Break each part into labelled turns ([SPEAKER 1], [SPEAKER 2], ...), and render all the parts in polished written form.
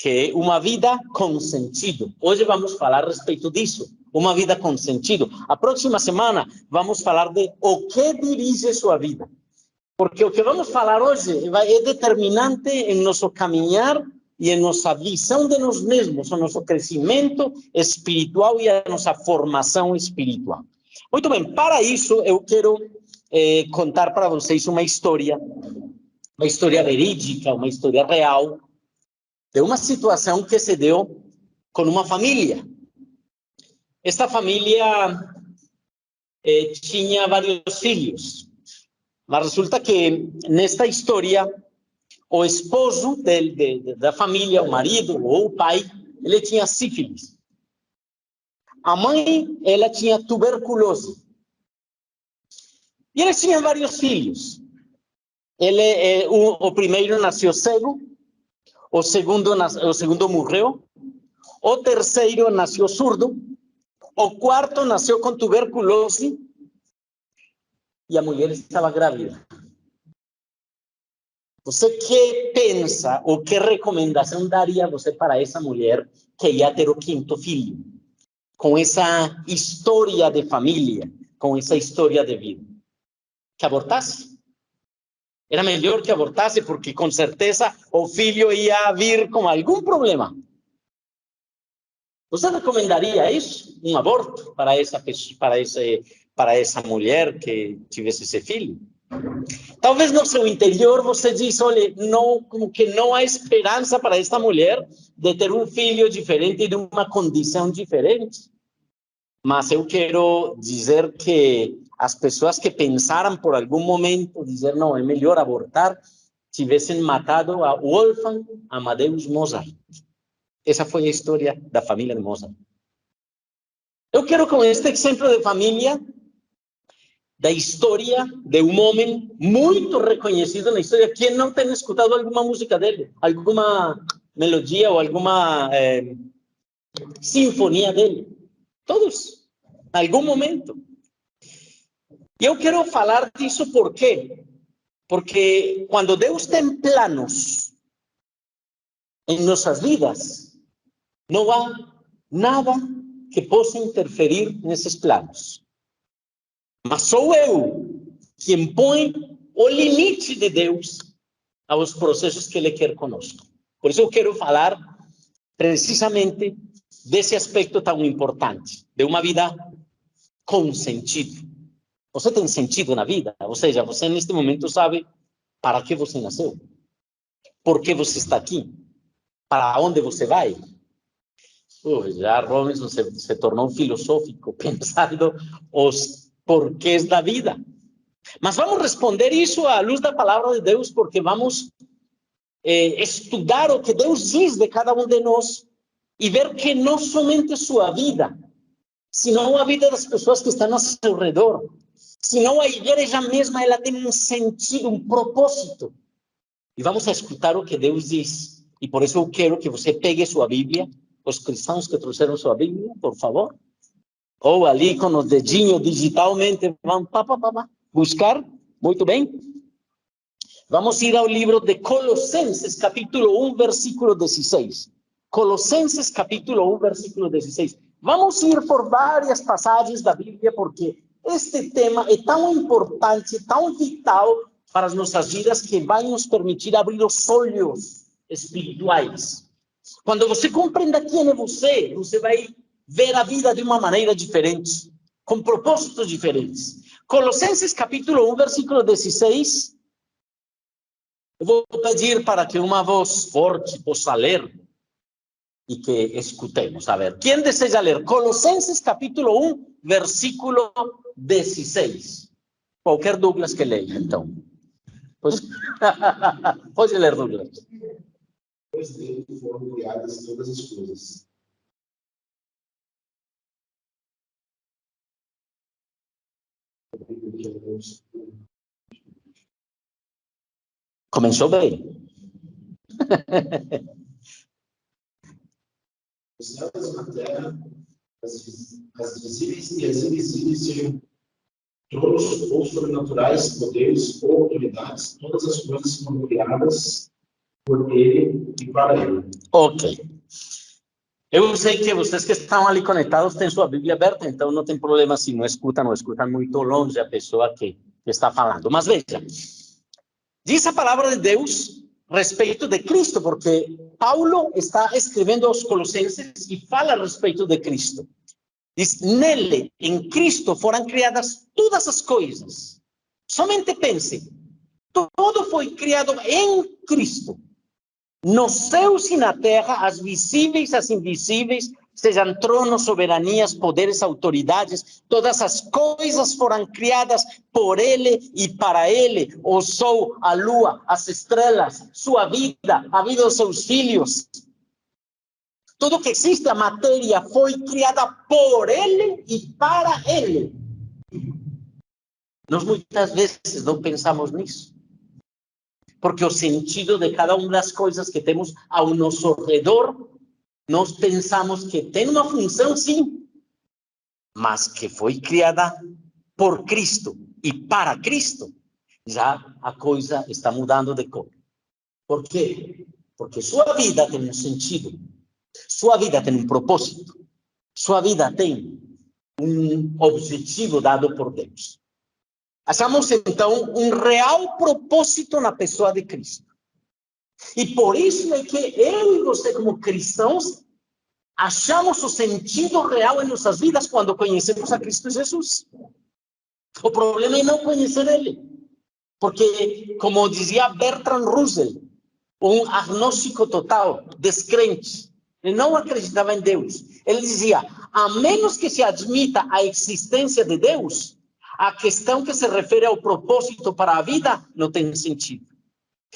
[SPEAKER 1] que é uma vida com sentido. Hoje vamos falar a respeito disso, uma vida com sentido. A próxima semana vamos falar de o que dirige sua vida. Porque o que vamos falar hoje é determinante em nosso caminhar e em nossa visão de nós mesmos, o nosso crescimento espiritual e a nossa formação espiritual. Muito bem, para isso eu quero contar para vocês uma história verídica, uma história real, de uma situação que se deu com uma família. Esta família tinha vários filhos, mas resulta que nesta história o esposo da família, o marido ou o pai, ele tinha sífilis. A mãe, ela tinha tuberculose. E eles tinham vários filhos. O primeiro nasceu cego, o segundo morreu, o terceiro nasceu surdo, o quarto nasceu com tuberculose e a mulher estava grávida. Você que pensa, ou que recomendação daria você para essa mulher que ia ter o quinto filho? Com essa história de família, com essa história de vida. Que abortasse. Era melhor que abortasse, porque com certeza o filho ia vir com algum problema. Você recomendaria isso? Um aborto para essa mulher que tivesse esse filho? Talvez no seu interior você diz, olha, não, como que não há esperança para esta mulher de ter um filho diferente, de uma condição diferente. Mas eu quero dizer que as pessoas que pensaram por algum momento, dizer, não, é melhor abortar, tivessem matado a Wolfgang Amadeus Mozart. Essa foi a história da família de Mozart. Eu quero, com este exemplo de família, da história de um homem muito reconhecido na história. Quem não tem escutado alguma música dele? Alguma melodia ou alguma sinfonia dele? Todos, em algum momento. E eu quero falar disso por quê? Porque quando Deus tem planos em nossas vidas, não há nada que possa interferir nesses planos. Mas sou eu quem põe o limite de Deus aos processos que Ele quer conosco. Por isso eu quero falar precisamente desse aspecto tão importante, de uma vida com sentido. Você tem sentido na vida? Ou seja, você neste momento sabe para que você nasceu? Por que você está aqui? Para onde você vai? Já Robinson se tornou filosófico, pensando os porquês da vida. Mas vamos responder isso à luz da palavra de Deus, porque vamos estudar o que Deus diz de cada um de nós e ver que não somente sua vida, senão a vida das pessoas que estão ao seu redor, senão a igreja mesma, ela tem um sentido, um propósito. E vamos a escutar o que Deus diz. E por isso eu quero que você pegue sua Bíblia, os cristãos que trouxeram sua Bíblia, por favor. Ou ali com os dedinhos digitalmente, vão buscar. Muito bem. Vamos ir ao livro de Colossenses, capítulo 1, versículo 16. Colossenses, capítulo 1, versículo 16. Vamos ir por várias passagens da Bíblia, porque este tema é tão importante, tão vital para as nossas vidas, que vai nos permitir abrir os olhos espirituais. Quando você compreenda quem é você, você vai ver a vida de uma maneira diferente, com propósitos diferentes. Colossenses capítulo 1, versículo 16. Eu vou pedir para que uma voz forte possa ler e que escutemos. A ver, quem deseja ler? Colossenses capítulo 1, versículo 16. Qualquer Douglas que leia, então. Pois... Pode ler, Douglas.
[SPEAKER 2] Pois dele foram criadas todas as coisas.
[SPEAKER 1] Começou bem.
[SPEAKER 2] Os céus na terra, as visíveis e as invisíveis, sejam tronos ou sobrenaturais, poderes ou autoridades, todas as coisas foram criadas por ele e para ele.
[SPEAKER 1] Ok. Eu sei que vocês que estão ali conectados têm sua Bíblia aberta, então não tem problema se não escutam muito longe a pessoa que está falando. Mas veja, diz a palavra de Deus a respeito de Cristo, porque Paulo está escrevendo aos Colossenses e fala a respeito de Cristo. Diz, nele, em Cristo, foram criadas todas as coisas. Somente pense, tudo foi criado em Cristo. Nos céus e na terra, as visíveis, as invisíveis, sejam tronos, soberanias, poderes, autoridades, todas as coisas foram criadas por ele e para ele. O sol, a lua, as estrelas, sua vida, a vida dos seus filhos. Tudo que existe, a matéria, foi criada por ele e para ele. Nós muitas vezes não pensamos nisso. Porque o sentido de cada uma das coisas que temos ao nosso redor, nós pensamos que tem uma função, sim, mas que foi criada por Cristo e para Cristo. Já a coisa está mudando de cor. Por quê? Porque sua vida tem um sentido, sua vida tem um propósito, sua vida tem um objetivo dado por Deus. Achamos, então, um real propósito na pessoa de Cristo. E por isso é que eu e você, como cristãos, achamos o sentido real em nossas vidas quando conhecemos a Cristo Jesus. O problema é não conhecer Ele. Porque, como dizia Bertrand Russell, um agnóstico total, descrente, ele não acreditava em Deus. Ele dizia, a menos que se admita a existência de Deus, a questão que se refere ao propósito para a vida não tem sentido.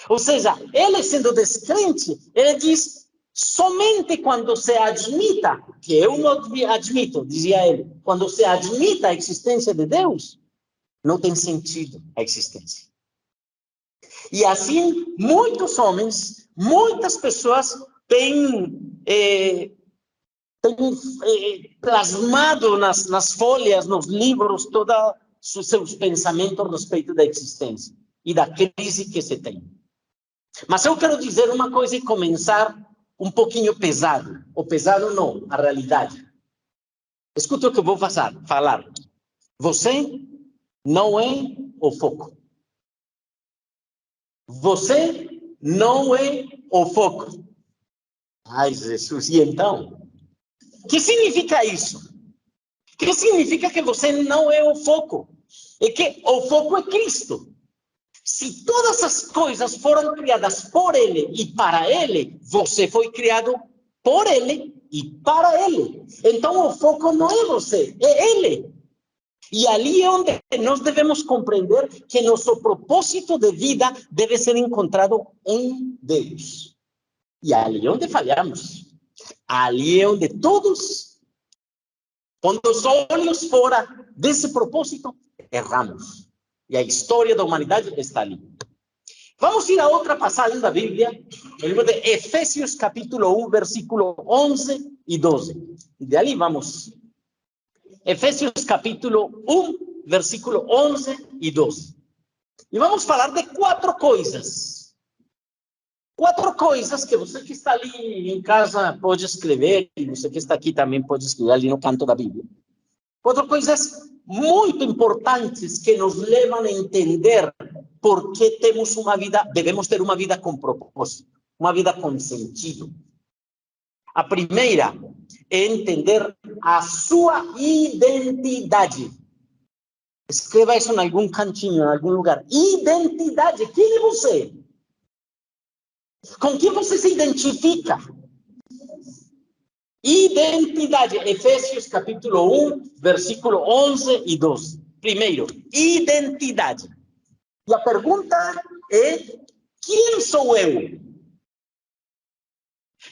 [SPEAKER 1] Ou seja, ele sendo descrente, ele diz, somente quando se admita, que eu não admito, dizia ele, quando se admita a existência de Deus, não tem sentido a existência. E assim, muitos homens, muitas pessoas têm plasmado nas folhas, nos livros, todos os seus pensamentos a respeito da existência e da crise que se tem. Mas eu quero dizer uma coisa e começar um pouquinho pesado. Ou pesado não, a realidade. Escuta o que eu vou falar. Você não é o foco. Você não é o foco. Ai, Jesus, e então? O que significa isso? O que significa que você não é o foco? É que o foco é Cristo. Se todas as coisas foram criadas por Ele e para Ele, você foi criado por Ele e para Ele. Então, o foco não é você, é Ele. E ali é onde nós devemos compreender que nosso propósito de vida deve ser encontrado em Deus. E ali é onde falhamos. Ali é onde todos, quando os olhos fora desse propósito, erramos. E a história da humanidade está ali. Vamos ir a outra passagem da Bíblia, no livro de Efésios capítulo 1, versículo 11 e 12. E de ali vamos. Efésios capítulo 1, versículo 11 e 12. E vamos falar de 4 coisas. 4 coisas que você que está ali em casa pode escrever, e você que está aqui também pode escrever ali no canto da Bíblia. 4 coisas muito importantes que nos levam a entender por que temos uma vida, devemos ter uma vida com propósito, uma vida com sentido. A primeira é entender a sua identidade. Escreva isso em algum cantinho, em algum lugar. Identidade. Quem é você? Com quem você se identifica? Identidade. Efésios capítulo 1, versículo 11 e 12. Primeiro, identidade. E a pergunta é, quem sou eu?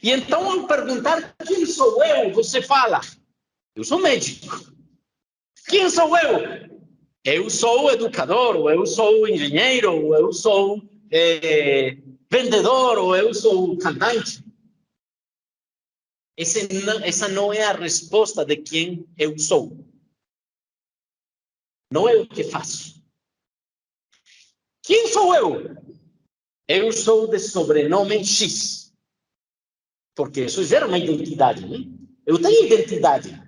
[SPEAKER 1] E então, ao perguntar quem sou eu, você fala, eu sou médico. Quem sou eu? Eu sou educador, ou eu sou engenheiro, ou eu sou vendedor, ou eu sou cantante. Essa não é a resposta de quem eu sou. Não é o que faço. Quem sou eu? Eu sou de sobrenome X. Porque isso gera uma identidade, né? Eu tenho identidade.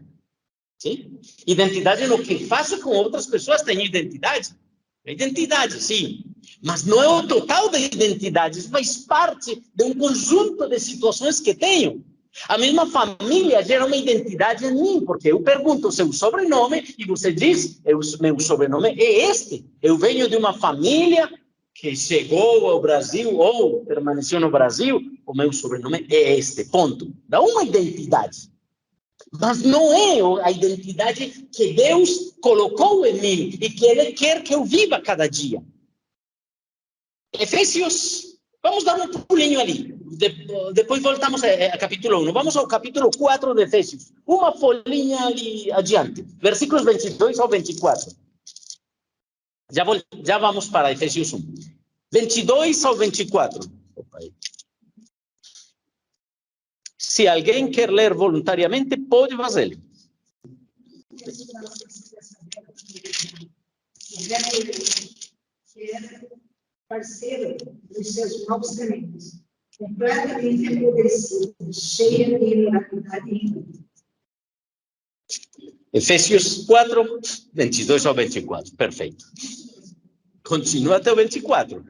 [SPEAKER 1] Sim? Identidade no que faço com outras pessoas, tenho identidade. Identidade, sim. Mas não é o total da identidade, isso faz parte de um conjunto de situações que tenho. A mesma família gera uma identidade em mim, porque eu pergunto o seu sobrenome e você diz, meu sobrenome é este. Eu venho de uma família que chegou ao Brasil ou permaneceu no Brasil, o meu sobrenome é este, ponto. Dá uma identidade. Mas não é a identidade que Deus colocou em mim e que Ele quer que eu viva cada dia. Efésios, vamos dar um pulinho ali. Depois voltamos a capítulo 1. Vamos ao capítulo 4 de Efésios. Uma folhinha ali adiante. Versículos 22 ao 24. Já vamos para Efésios 1. 22 ao 24. Opa aí. Se alguém quer ler voluntariamente, pode fazê-lo.
[SPEAKER 3] Parceiro dos seus novos talentos, completamente empobrecida, cheia de imoralidade e engano.
[SPEAKER 1] Efésios 4, 22 ao 24. Perfeito. Continua até o 24.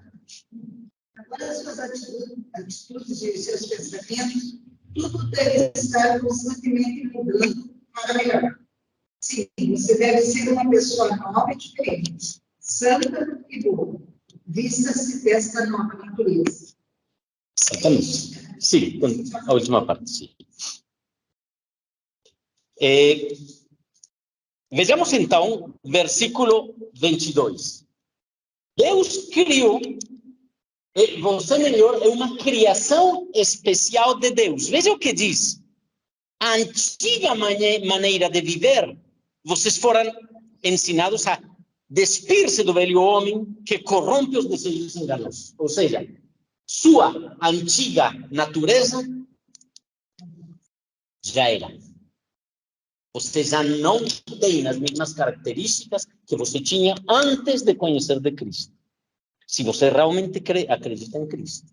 [SPEAKER 3] Agora, as suas atitudes e os seus pensamentos, tudo deve estar constantemente mudando para melhor. Sim, você deve ser uma pessoa nova e diferente, santa e boa. Vista-se desta nova natureza.
[SPEAKER 1] Exatamente. Sim, a última parte, sim. Vejamos então, versículo 22. Deus criou, você melhor, é uma criação especial de Deus. Veja o que diz. A antiga maneira de viver, vocês foram ensinados a despir-se do velho homem que corrompe os desejos enganosos. Ou seja, sua antiga natureza já era. Você já não tem as mesmas características que você tinha antes de conhecer de Cristo. Se você realmente acredita em Cristo.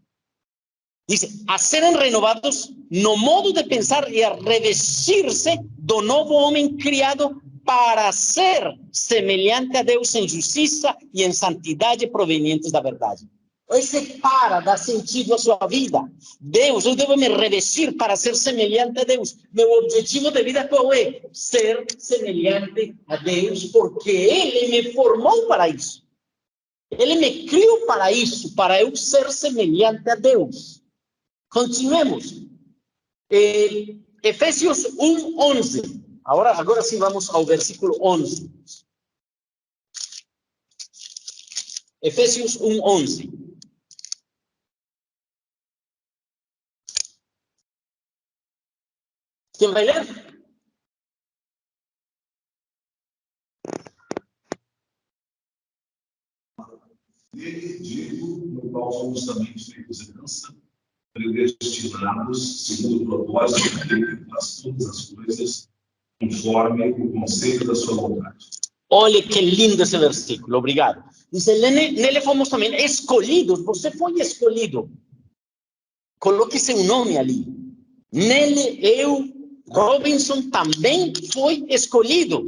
[SPEAKER 1] Diz, a serem renovados no modo de pensar e a revestir-se do novo homem criado para ser semelhante a Deus em justiça e em santidade provenientes da verdade. Esse para dar sentido à sua vida. Deus, eu devo me revestir para ser semelhante a Deus. Meu objetivo de vida qual é? Ser semelhante a Deus, porque Ele me formou para isso. Ele me criou para isso, para eu ser semelhante a Deus. Continuemos. Efésios 1, 11. Agora sim vamos ao versículo 11. Efésios 1, 11. Quem vai ler?
[SPEAKER 2] Nele digo, no qual somos também feitos herança, predestinados, segundo o propósito daquele que faz todas as coisas, conforme o conceito da sua vontade.
[SPEAKER 1] Olha que lindo esse versículo, obrigado. Diz, nele fomos também escolhidos, você foi escolhido. Coloque seu nome ali. Nele, eu, Robinson, também foi escolhido.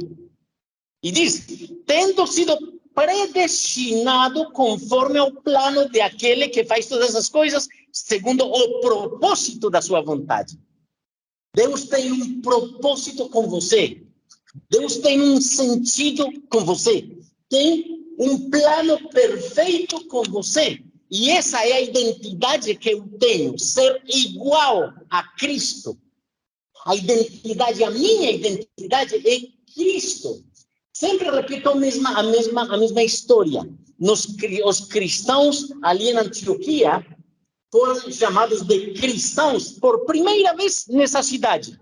[SPEAKER 1] E diz, tendo sido predestinado conforme ao plano de aquele que faz todas as coisas, segundo o propósito da sua vontade. Deus tem um propósito com você. Deus tem um sentido com você. Tem um plano perfeito com você. E essa é a identidade que eu tenho, ser igual a Cristo. A minha identidade é Cristo. Sempre repito a mesma história. Os cristãos ali na Antioquia foram chamados de cristãos por primeira vez nessa cidade.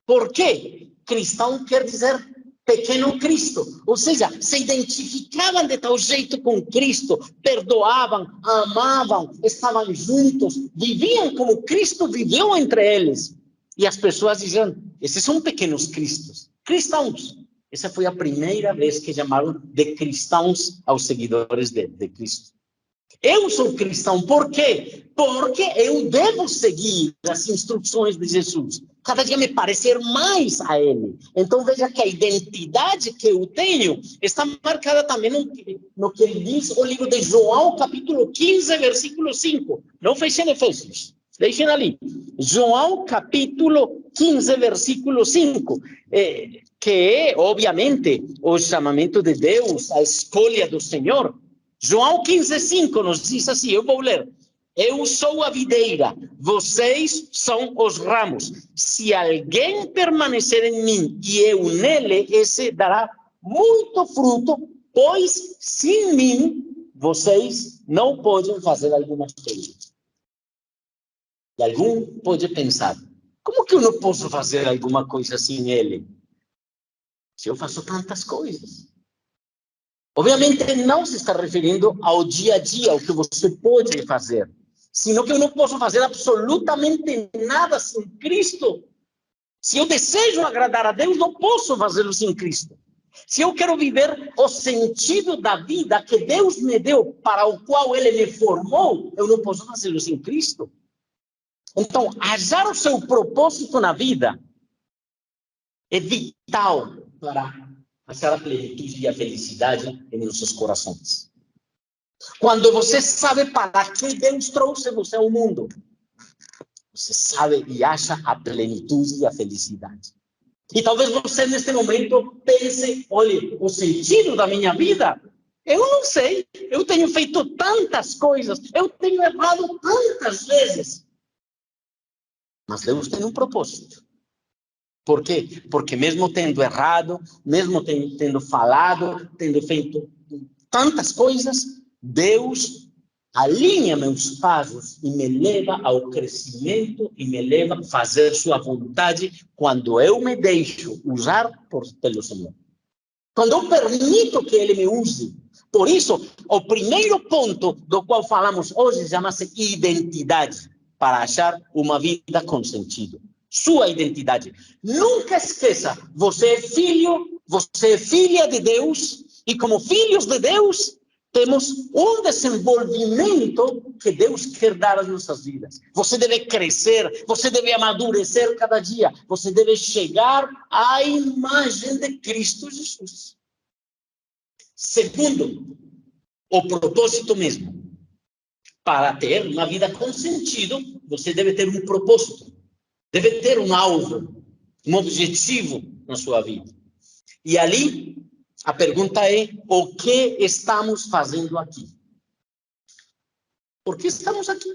[SPEAKER 1] Por quê? Cristão quer dizer pequeno Cristo. Ou seja, se identificavam de tal jeito com Cristo, perdoavam, amavam, estavam juntos, viviam como Cristo viveu entre eles. E as pessoas diziam, esses são pequenos cristos, cristãos. Essa foi a primeira vez que chamaram de cristãos aos seguidores de Cristo. Eu sou cristão, por quê? Porque eu devo seguir as instruções de Jesus. Cada dia me parecer mais a Ele. Então veja que a identidade que eu tenho está marcada também no que ele diz o livro de João, capítulo 15, versículo 5. Não fechem Efésios, deixem ali. João, capítulo 15, versículo 5. Que é, obviamente, o chamamento de Deus, a escolha do Senhor. João 15:5 nos diz assim, eu vou ler. Eu sou a videira, vocês são os ramos. Se alguém permanecer em mim e eu nele, esse dará muito fruto, pois sem mim vocês não podem fazer algumas coisas. E algum pode pensar, como que eu não posso fazer alguma coisa sem ele? Se eu faço tantas coisas. Obviamente não se está referindo ao dia a dia, ao que você pode fazer, sino que eu não posso fazer absolutamente nada sem Cristo. Se eu desejo agradar a Deus, não posso fazê-lo sem Cristo. Se eu quero viver o sentido da vida que Deus me deu, para o qual Ele me formou, eu não posso fazê-lo sem Cristo. Então, achar o seu propósito na vida é vital para achar a plenitude e a felicidade em nossos corações. Quando você sabe para que Deus trouxe você ao mundo, você sabe e acha a plenitude e a felicidade. E talvez você, neste momento, pense, olha, o sentido da minha vida, eu não sei. Eu tenho feito tantas coisas, eu tenho errado tantas vezes. Mas Deus tem um propósito. Por quê? Porque mesmo tendo errado, mesmo tendo falado, tendo feito tantas coisas, Deus alinha meus passos e me leva ao crescimento e me leva a fazer sua vontade quando eu me deixo usar pelo Senhor. Quando eu permito que Ele me use. Por isso, o primeiro ponto do qual falamos hoje chama-se identidade, para achar uma vida com sentido. Sua identidade. Nunca esqueça, você é filho, você é filha de Deus, e como filhos de Deus, temos um desenvolvimento que Deus quer dar às nossas vidas. Você deve crescer, você deve amadurecer cada dia, você deve chegar à imagem de Cristo Jesus. Segundo, o propósito mesmo. Para ter uma vida com sentido, você deve ter um propósito, deve ter um alvo, um objetivo na sua vida. E ali, a pergunta é, o que estamos fazendo aqui? Por que estamos aqui?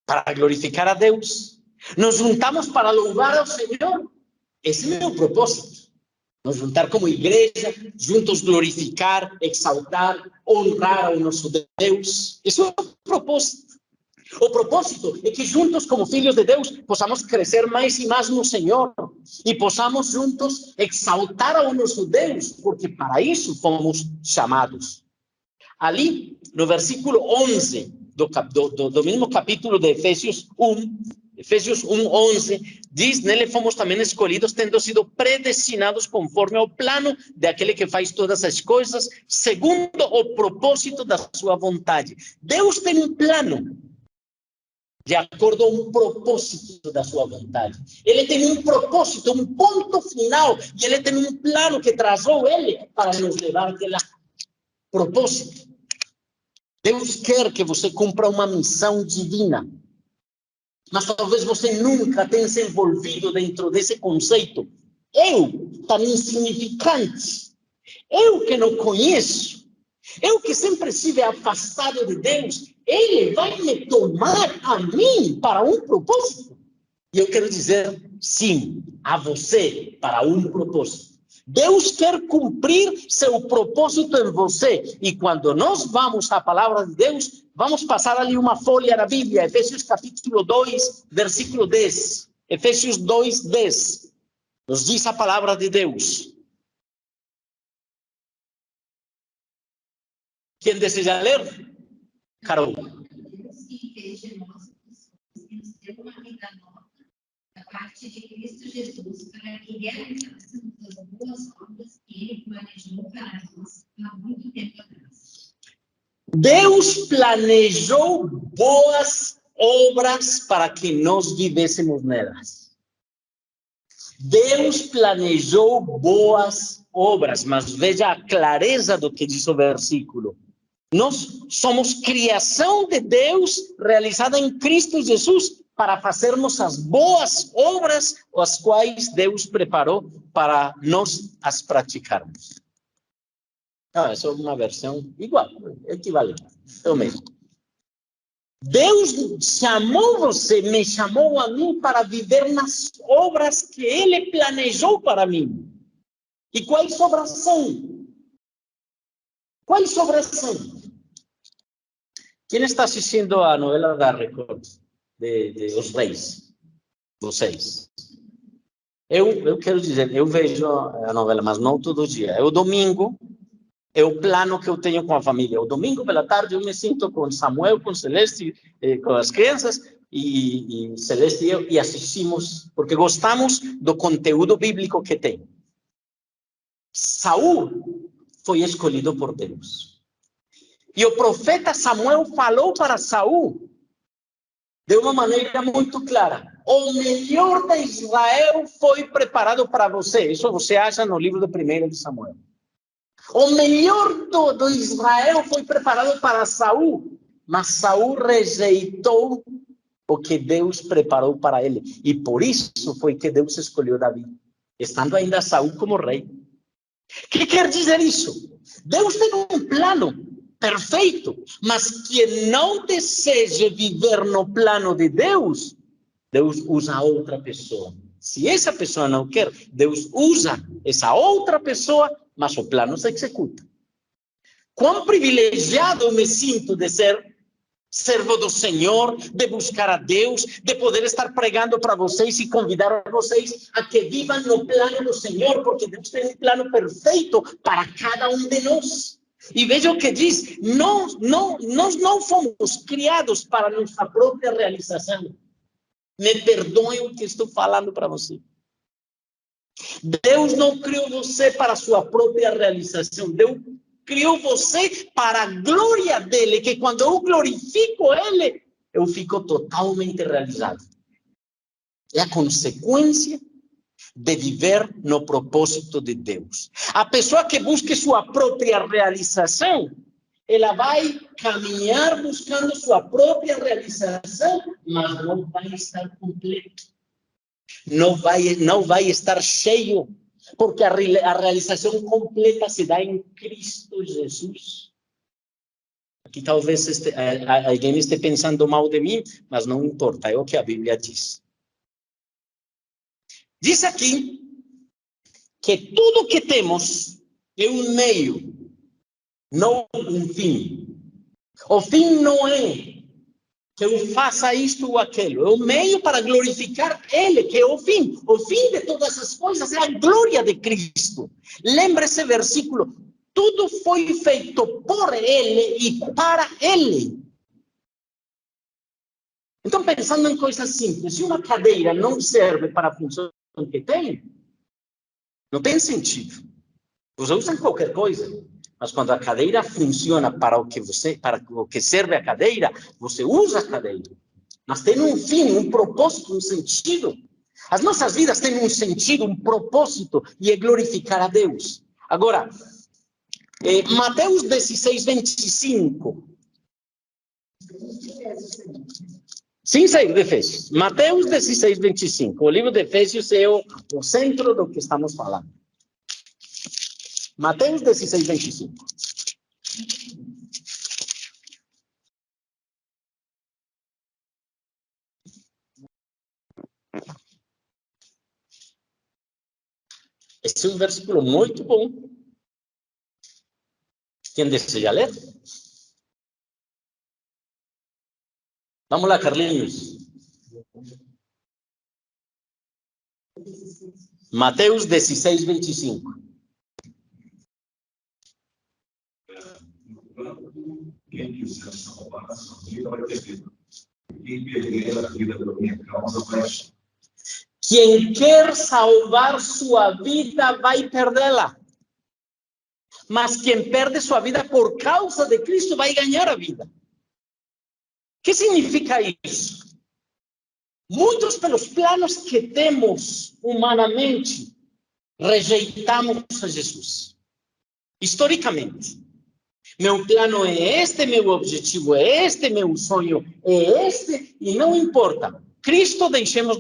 [SPEAKER 1] Para glorificar a Deus. Nos juntamos para louvar ao Senhor. Esse é o meu propósito. Nos juntar como igreja, juntos glorificar, exaltar, honrar ao nosso Deus. Esse é o propósito. O propósito é que juntos, como filhos de Deus, possamos crescer mais e mais no Senhor. E possamos juntos exaltar ao nosso Deus, porque para isso fomos chamados. Ali, no versículo 11 do mesmo capítulo de Efésios 1:11, diz, nele fomos também escolhidos, tendo sido predestinados conforme ao plano daquele que faz todas as coisas, segundo o propósito da sua vontade. Deus tem um plano, de acordo a um propósito da sua vontade. Ele tem um propósito, um ponto final, e ele tem um plano que traçou ele para nos levar àquele propósito. Deus quer que você cumpra uma missão divina. Mas talvez você nunca tenha se envolvido dentro desse conceito. Eu, tão insignificante. Eu que não conheço. Eu que sempre estive afastado de Deus. Ele vai me tomar a mim para um propósito. E eu quero dizer sim, a você para um propósito. Deus quer cumprir seu propósito em você. E quando nós vamos à palavra de Deus, vamos passar ali uma folha da Bíblia, Efésios capítulo 2, versículo 10. Efésios 2, 10. Nos diz a palavra de Deus. Quem deseja ler? Carol.
[SPEAKER 4] Da parte de Cristo Jesus, para que realizássemos as boas obras que Ele planejou para nós há muito tempo atrás.
[SPEAKER 1] Deus planejou boas obras para que nós vivêssemos nelas. Deus planejou boas obras, mas veja a clareza do que diz o versículo. Nós somos criação de Deus realizada em Cristo Jesus para fazermos as boas obras, as quais Deus preparou para nós as praticarmos. Essa é uma versão igual, equivalente, é o mesmo. Deus chamou você, me chamou a mim para viver nas obras que Ele planejou para mim. E quais obras são? Quais obras são? Quem está assistindo a novela da Record, de Os Reis? Vocês. Eu quero dizer, eu vejo a novela, mas não todo dia. É o domingo. É o plano que eu tenho com a família. O domingo pela tarde eu me sinto com Samuel, com Celeste, com as crianças, e Celeste e assistimos, porque gostamos do conteúdo bíblico que tem. Saul foi escolhido por Deus. E o profeta Samuel falou para Saul de uma maneira muito clara. O melhor de Israel foi preparado para você. Isso você acha no livro de 1 de Samuel. O melhor do Israel foi preparado para Saul, mas Saul rejeitou o que Deus preparou para ele. E por isso foi que Deus escolheu Davi, estando ainda Saul como rei. O que quer dizer isso? Deus tem um plano perfeito, mas quem não deseja viver no plano de Deus, Deus usa outra pessoa. Se essa pessoa não quer, Deus usa essa outra pessoa, mas o plano se executa. Quão privilegiado eu me sinto de ser servo do Senhor, de buscar a Deus, de poder estar pregando para vocês e convidar vocês a que vivam no plano do Senhor, porque Deus tem um plano perfeito para cada um de nós. E veja o que diz, nós não fomos criados para nossa própria realização. Me perdoe o que estou falando para você. Deus não criou você para a sua própria realização. Deus criou você para a glória dele, que quando eu glorifico ele, eu fico totalmente realizado. É a consequência de viver no propósito de Deus. A pessoa que busque sua própria realização, ela vai caminhar buscando sua própria realização, mas não vai estar completo. Não vai estar cheio, porque a realização completa se dá em Cristo Jesus. Aqui talvez alguém esteja pensando mal de mim, mas não importa, é o que a Bíblia diz. Diz aqui que tudo que temos é um meio, não um fim. O fim não é que eu faça isto ou aquilo. É o meio para glorificar Ele, que é o fim. O fim de todas as coisas é a glória de Cristo. Lembra esse versículo? Tudo foi feito por Ele e para Ele. Então, pensando em coisas simples, se uma cadeira não serve para a função que tem, não tem sentido. Você usa qualquer coisa. Mas quando a cadeira funciona para o que serve a cadeira, você usa a cadeira. Mas tem um fim, um propósito, um sentido. As nossas vidas têm um sentido, um propósito, e é glorificar a Deus. Agora, Mateus 16, 25. Sem sair de Efésios. Mateus 16, 25. O livro de Efésios é o centro do que estamos falando. Mateus 16, 25. Esse é um versículo muito bom. Quem deseja ler? Vamos lá, Carlinhos. Mateus 16, 25.
[SPEAKER 2] Quem quiser salvar a sua vida vai ter vida. Quem perder a vida pela minha causa vai achar.
[SPEAKER 1] Quem quer salvar sua vida vai perdê-la. Mas quem perde sua vida por causa de Cristo vai ganhar a vida. O que significa isso? Muitos pelos planos que temos humanamente, rejeitamos a Jesus. Historicamente. Meu plano é este, meu objetivo é este, meu sonho é este, e não importa. Cristo deixemos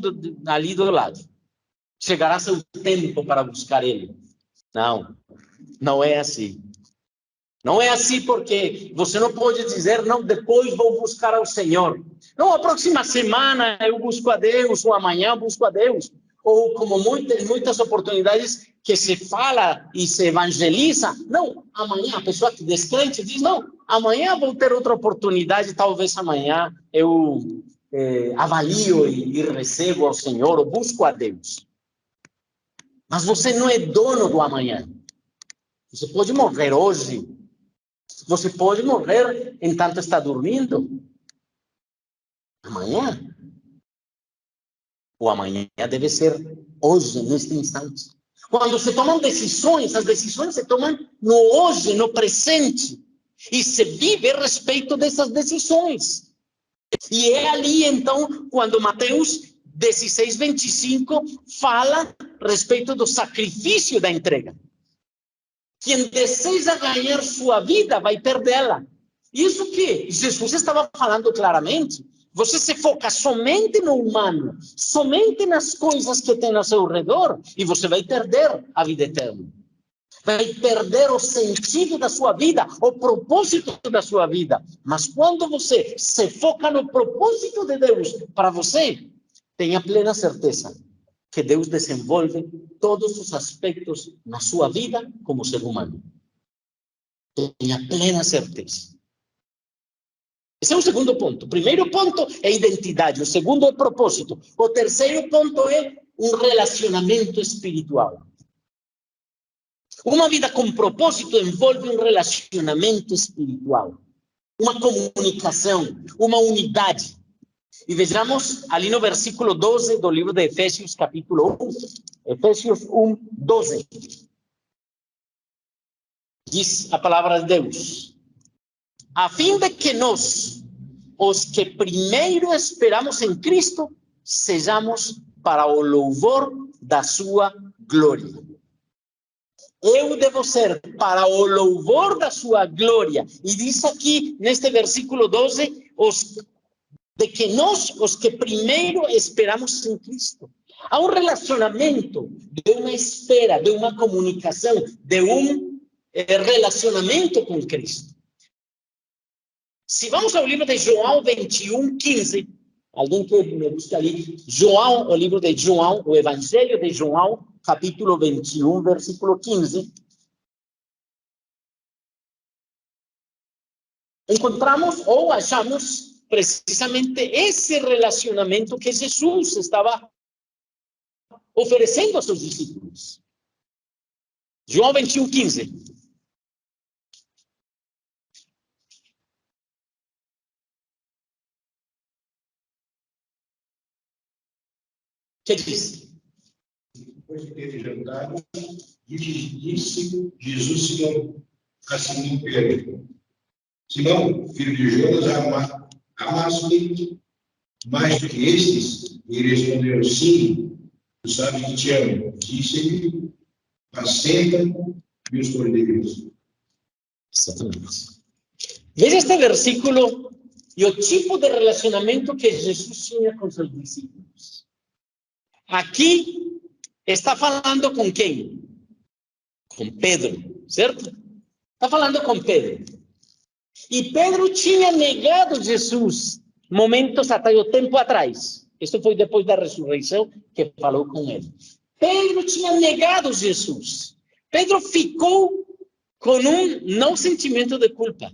[SPEAKER 1] ali do lado. Chegará seu tempo para buscar Ele. Não, não é assim. Não é assim porque você não pode dizer, não, depois vou buscar ao Senhor. Não, a próxima semana eu busco a Deus, ou amanhã eu busco a Deus. Ou como muitas oportunidades que se fala e se evangeliza. Não, amanhã, a pessoa que descrente diz, não, amanhã vou ter outra oportunidade, talvez amanhã eu avalio e recebo ao Senhor, ou busco a Deus. Mas você não é dono do amanhã. Você pode morrer hoje. Você pode morrer enquanto está dormindo. Amanhã. O amanhã deve ser hoje, neste instante. Quando se tomam decisões, as decisões se tomam no hoje, no presente. E se vive a respeito dessas decisões. E é ali, então, quando Mateus 16, 25 fala a respeito do sacrifício da entrega. Quem deseja ganhar sua vida vai perdê-la. Isso que Jesus estava falando claramente. Você se foca somente no humano, somente nas coisas que tem ao seu redor, e você vai perder a vida eterna. Vai perder o sentido da sua vida, o propósito da sua vida. Mas quando você se foca no propósito de Deus para você, tenha plena certeza que Deus desenvolve todos os aspectos na sua vida como ser humano. Tenha plena certeza. Esse é o segundo ponto. O primeiro ponto é identidade. O segundo é propósito. O terceiro ponto é um relacionamento espiritual. Uma vida com propósito envolve um relacionamento espiritual. Uma comunicação, uma unidade. E vejamos ali no versículo 12 do livro de Efésios, capítulo 1. Efésios 1, 12. Diz a palavra de Deus. A fim de que nós, os que primeiro esperamos em Cristo, sejamos para o louvor da sua glória. Eu devo ser para o louvor da sua glória. E diz aqui, neste versículo 12, de que nós, os que primeiro esperamos em Cristo. Há um relacionamento, de uma espera, de uma comunicação, de um relacionamento com Cristo. Se vamos ao livro de João 21, 15, alguém que me busca ali, João, o livro de João, o Evangelho de João, capítulo 21, versículo 15, encontramos ou achamos precisamente esse relacionamento que Jesus estava oferecendo aos seus discípulos. João 21, 15. Que diz?
[SPEAKER 2] Depois de ter jantado, disse Jesus a Simão Pedro: Simão, filho de Jonas, amaste-me mais do que estes? E ele respondeu: Sim, tu sabes que te amo. Disse-lhe: Apacenta meus cordeiros.
[SPEAKER 1] Exatamente. Veja este versículo e o tipo de relacionamento que Jesus tinha com seus discípulos. Aqui está falando com quem? Com Pedro, certo? Está falando com Pedro. E Pedro tinha negado Jesus momentos atrás, o tempo atrás. Isso foi depois da ressurreição que falou com ele. Pedro tinha negado Jesus. Pedro ficou com não sentimento de culpa,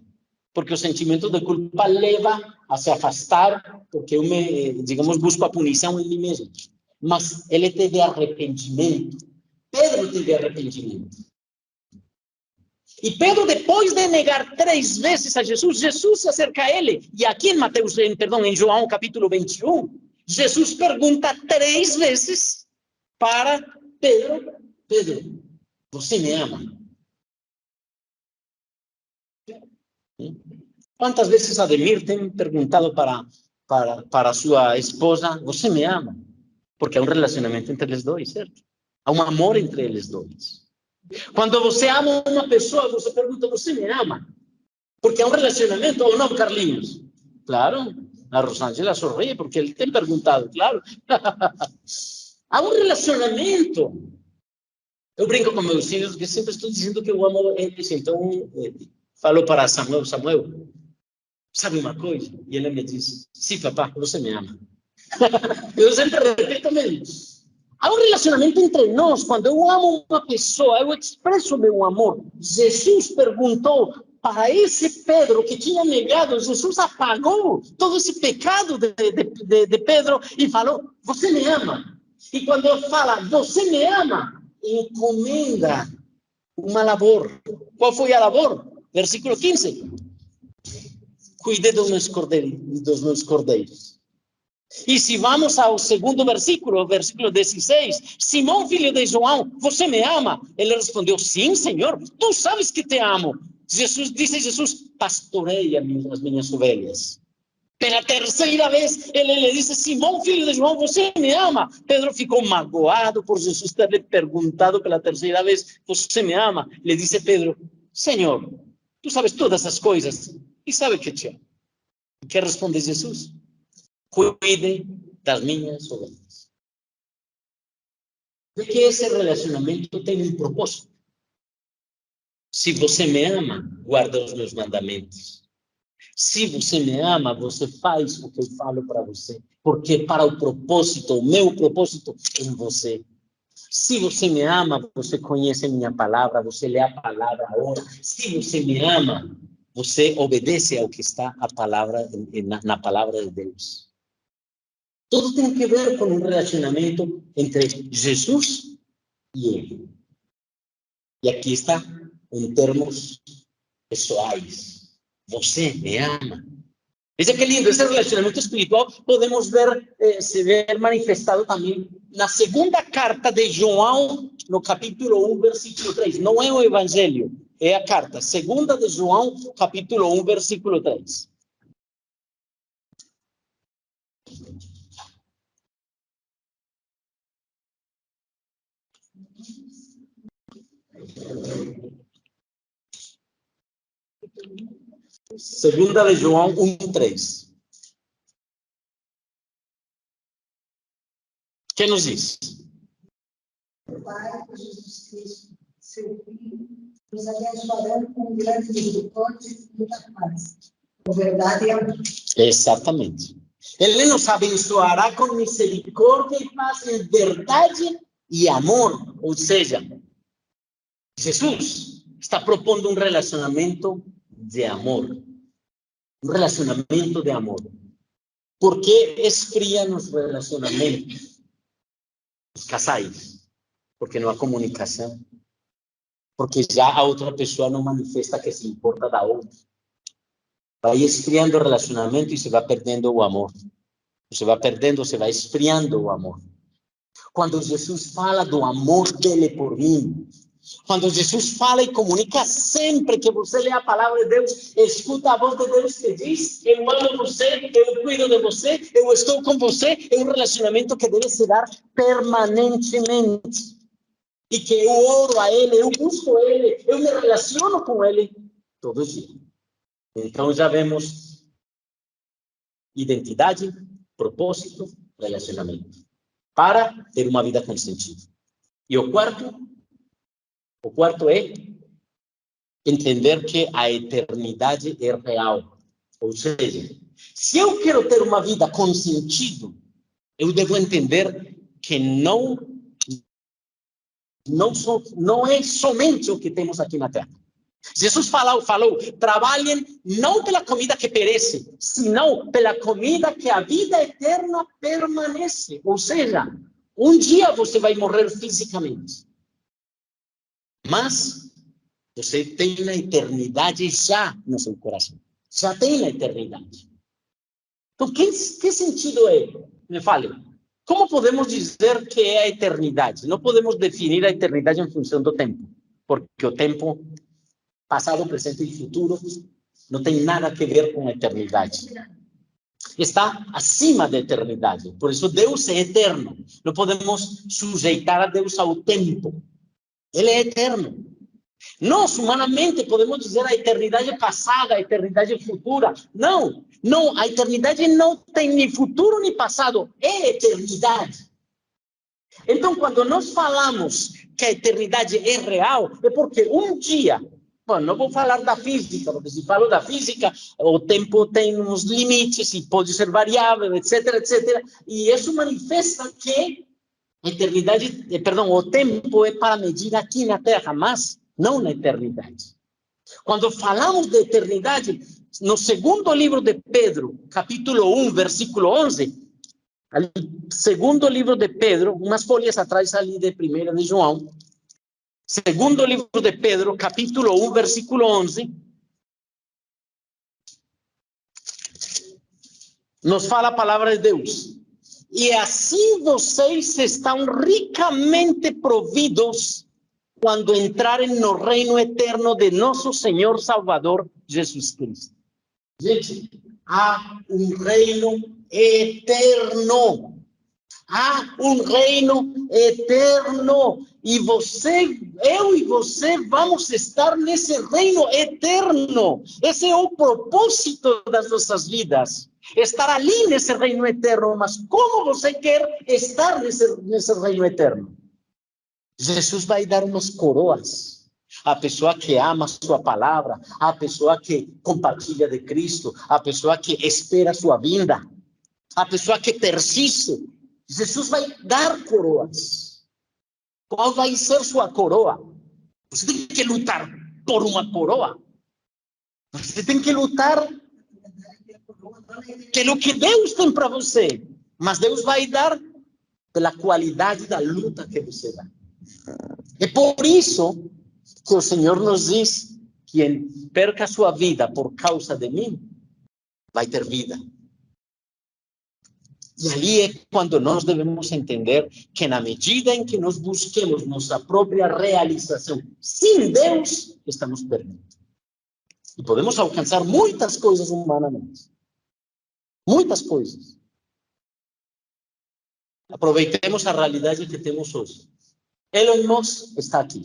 [SPEAKER 1] porque o sentimento de culpa leva a se afastar, porque eu digamos, busco a punição em mim mesmo. Mas ele teve arrependimento. Pedro teve arrependimento. E Pedro, depois de negar 3 vezes a Jesus, Jesus se acerca a ele. E aqui em João capítulo 21, Jesus pergunta 3 vezes para Pedro: Pedro, você me ama? Quantas vezes Ademir tem perguntado para sua esposa, você me ama? Porque há um relacionamento entre eles dois, certo? Há um amor entre eles dois. Quando você ama uma pessoa, você pergunta, você me ama? Porque há um relacionamento ou não, Carlinhos? Claro, a Rosângela sorri porque ele tem perguntado, claro. Há um relacionamento. Eu brinco com meus filhos que sempre estou dizendo que eu amo eles. Então, falo para Samuel, sabe uma coisa? E ele me disse, sim, papá, você me ama. Eu sempre repito mesmo. Há um relacionamento entre nós. Quando eu amo uma pessoa, eu expresso meu amor. Jesus perguntou para esse Pedro que tinha negado. Jesus apagou todo esse pecado de Pedro e falou, você me ama. E quando ele fala, você me ama, encomenda uma labor. Qual foi a labor? Versículo 15. Cuide dos meus cordeiros. E se vamos ao segundo versículo, versículo 16, Simão, filho de João, você me ama? Ele respondeu, sim, Senhor, tu sabes que te amo. Disse Jesus, pastoreia as minhas ovelhas. Pela terceira vez, ele lhe disse, Simão, filho de João, você me ama? Pedro ficou magoado por Jesus ter lhe perguntado pela terceira vez, você me ama? Le disse Pedro, Senhor, tu sabes todas as coisas e sabe que te amo. O que responde Jesus? Cuide das minhas ovelhas. Porque esse relacionamento tem um propósito. Se você me ama, guarda os meus mandamentos. Se você me ama, você faz o que eu falo para você. Porque para o meu propósito em você. Se você me ama, você conhece a minha palavra, você lê a palavra agora. Se você me ama, você obedece ao que está a palavra, na palavra de Deus. Tudo tem que ver com um relacionamento entre Jesus e ele. E aqui está, em termos pessoais. Você me ama. Veja que lindo, esse relacionamento espiritual podemos ver, se ver manifestado também na segunda carta de João, no capítulo 1, versículo 3. Não é o evangelho, é a carta. Segunda de João, capítulo 1, versículo 3. Segunda de João 1:3. O que nos diz?
[SPEAKER 3] O Pai, Jesus Cristo, seu Filho, nos abençoará com grande misericórdia e muita paz, com verdade e amor.
[SPEAKER 1] Exatamente. Ele nos abençoará com misericórdia e paz em verdade e amor. Ou seja, Jesus está propondo um relacionamento de amor. Um relacionamento de amor. Por que esfriam os relacionamentos? Os casais. Porque não há comunicação. Porque já a outra pessoa não manifesta que se importa da outra. Vai esfriando o relacionamento e se vai perdendo o amor. Você vai perdendo, você vai esfriando o amor. Quando Jesus fala do amor dele por mim, quando Jesus fala e comunica sempre que você lê a palavra de Deus, escuta a voz de Deus que diz, eu amo você, eu cuido de você, eu estou com você, é um relacionamento que deve se dar permanentemente. E que eu oro a ele, eu busco ele, eu me relaciono com ele todo dia. Então já vemos identidade, propósito, relacionamento. Para ter uma vida com sentido. E o quarto é entender que a eternidade é real. Ou seja, se eu quero ter uma vida com sentido, eu devo entender que não é somente o que temos aqui na Terra. Jesus falou, trabalhem não pela comida que perece, senão pela comida que a vida eterna permanece. Ou seja, um dia você vai morrer fisicamente. Mas você tem a eternidade já no seu coração. Já tem a eternidade. Então, que sentido é? Me fale. Como podemos dizer que é a eternidade? Não podemos definir a eternidade em função do tempo. Porque o tempo, passado, presente e futuro, não tem nada a ver com a eternidade. Está acima da eternidade. Por isso, Deus é eterno. Não podemos sujeitar a Deus ao tempo. Ele é eterno. Nós, humanamente, podemos dizer a eternidade passada, a eternidade futura. Não, não, a eternidade não tem nem futuro nem passado. É eternidade. Então, quando nós falamos que a eternidade é real, é porque um dia... Bom, não vou falar da física, porque se falo da física, o tempo tem uns limites e pode ser variável, etc, etc. E isso manifesta que a eternidade, perdão, o tempo é para medir aqui na Terra, mas não na eternidade. Quando falamos de eternidade, no segundo livro de Pedro, capítulo 1, versículo 11, ali, segundo livro de Pedro, umas folhas atrás ali de 1 de João, segundo livro de Pedro, capítulo 1, versículo 11, nos fala a palavra de Deus. E assim vocês estão ricamente providos quando entrarem no reino eterno de nosso Senhor Salvador Jesus Cristo. Gente, há um reino eterno. Há um reino eterno. E eu e você vamos estar nesse reino eterno. Esse é o propósito das nossas vidas. Estar ali nesse reino eterno. Mas como você quer estar nesse reino eterno? Jesus vai dar umas coroas. A pessoa que ama a sua palavra, a pessoa que compartilha de Cristo, a pessoa que espera a sua vinda, a pessoa que persiste. Jesus vai dar coroas. Qual vai ser sua coroa? Você tem que lutar por uma coroa. Você tem que lutar pelo que Deus tem para você. Mas Deus vai dar pela qualidade da luta que você dá. É por isso que o Senhor nos diz: quem perca a sua vida por causa de mim, vai ter vida. E ali é quando nós devemos entender que na medida em que nós busquemos nossa própria realização sem Deus, estamos perdendo. E podemos alcançar muitas coisas humanamente. Muitas coisas. Aproveitemos a realidade que temos hoje. Elon Musk está aqui,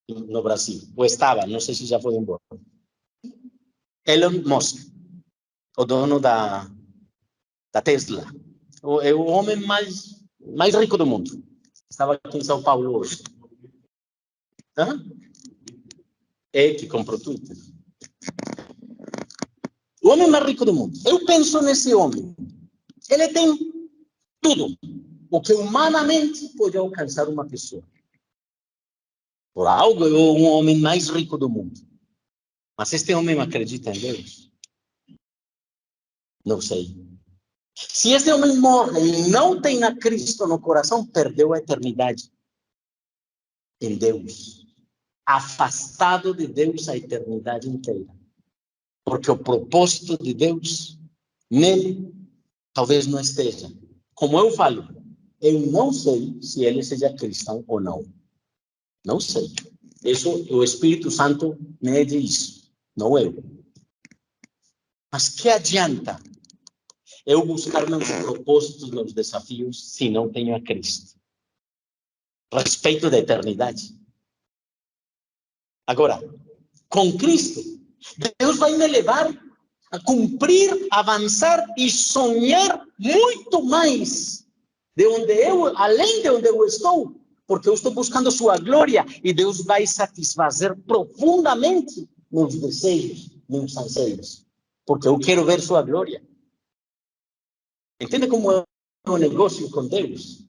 [SPEAKER 1] no Brasil. Ou estava, não sei se já foi embora. Elon Musk, o dono da Tesla. É o homem mais rico do mundo. Estava aqui em São Paulo hoje. Hã? É que comprou Twitter. O homem mais rico do mundo. Eu penso nesse homem. Ele tem tudo o que humanamente pode alcançar uma pessoa. Por algo é o homem mais rico do mundo. Mas este homem acredita em Deus? Não sei. Se esse homem morre e não tem a Cristo no coração, perdeu a eternidade em Deus. Afastado de Deus a eternidade inteira. Porque o propósito de Deus nele talvez não esteja. Como eu falo, eu não sei se ele seja cristão ou não. Não sei. Isso o Espírito Santo me diz, não eu. Mas que adianta eu buscar meus propósitos, meus desafios, se não tenho a Cristo? Respeito da eternidade. Agora, com Cristo, Deus vai me levar a cumprir, avançar e sonhar muito mais além de onde eu estou, porque eu estou buscando sua glória e Deus vai satisfazer profundamente meus desejos, meus anseios, porque eu quero ver sua glória. Entende como é um negócio com Deus?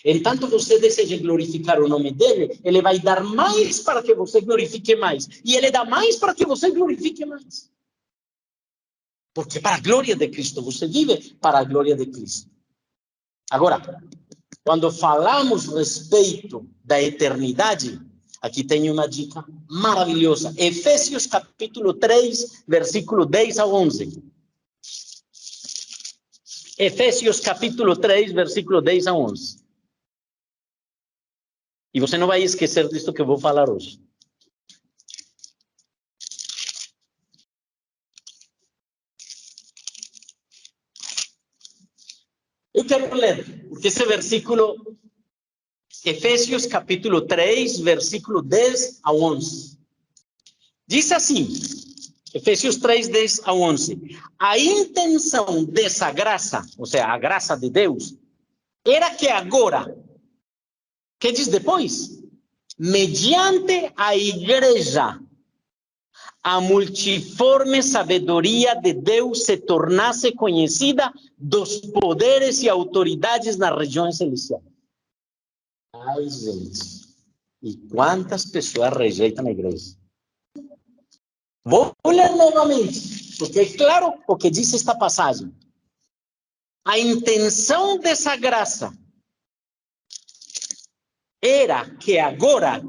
[SPEAKER 1] Enquanto você deseja glorificar o nome dele, ele vai dar mais para que você glorifique mais. E ele dá mais para que você glorifique mais. Porque para a glória de Cristo, você vive para a glória de Cristo. Agora, quando falamos a respeito da eternidade, aqui tem uma dica maravilhosa. Efésios capítulo 3, versículo 10 a 11. Efésios capítulo 3, versículo 10 a 11. E você não vai esquecer disso que eu vou falar hoje. Eu quero ler, porque esse versículo, Efésios capítulo 3, versículo 10 a 11. Diz assim, Efésios 3, 10 a 11. A intenção dessa graça, ou seja, a graça de Deus, era que agora, que diz depois? Mediante a igreja, a multiforme sabedoria de Deus se tornasse conhecida dos poderes e autoridades nas regiões celestiais. Ai, gente, e quantas pessoas rejeitam a igreja? Vou ler novamente, porque é claro o que diz esta passagem. A intenção dessa graça era que agora,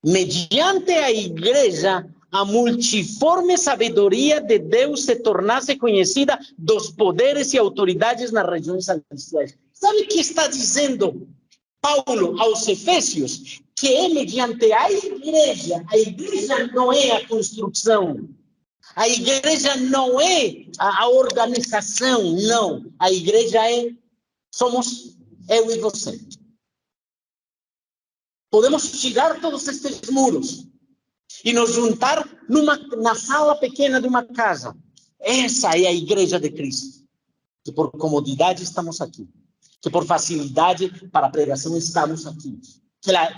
[SPEAKER 1] mediante a igreja, a multiforme sabedoria de Deus se tornasse conhecida dos poderes e autoridades nas regiões celestiais. Sabe o que está dizendo Paulo aos Efésios? Que é mediante a igreja não é a construção, a igreja não é a organização, não. A igreja somos eu e você. Podemos tirar todos estes muros e nos juntar na sala pequena de uma casa. Essa é a igreja de Cristo. Que por comodidade estamos aqui. Que por facilidade para a pregação estamos aqui.